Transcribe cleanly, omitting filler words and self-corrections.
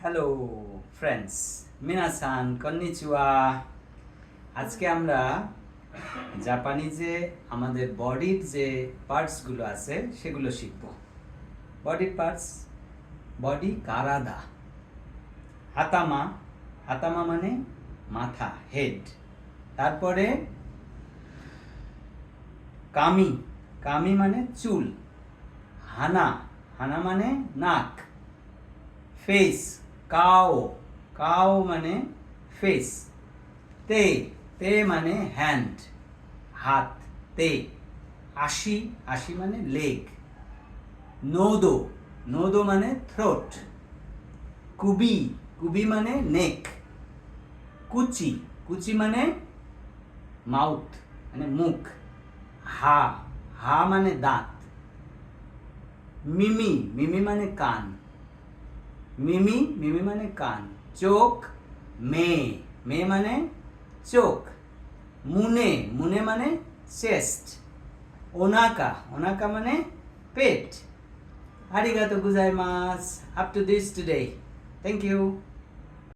Hello friends, মিনাসান konnichiwa. আজকে আমরা জাপানি যে আমাদের বডির যে পার্টসগুলো আছে সেগুলো শিখব। বডির পার্টস, বডি কারাদা, হাতামা, হাতামা মানে মাথা, হেড। তারপরে কামি, কামি মানে চুল। হানা, হানা মানে নাক। ফেস, কাও, কাও মানে ফেস। তে, তে মানে হ্যান্ড, হাত, তে। আশি, আশি মানে লেগ। নোদো, নোদো মানে থ্রোট। কুবি, কুবি মানে নেক। কুচি, কুচি মানে মাউথ মানে মুখ। হা, হা মানে দাঁত। মিমি, মিমি মানে কান। মিমি, মিমি মানে কান। চোখ, মে, মে মানে চোখ। মুনে, মুনে মানে চেস্ট। ওনাকা, ওনাকা মানে পেট। আরিগাতো গুজাইমাস। Up to this today. Thank you.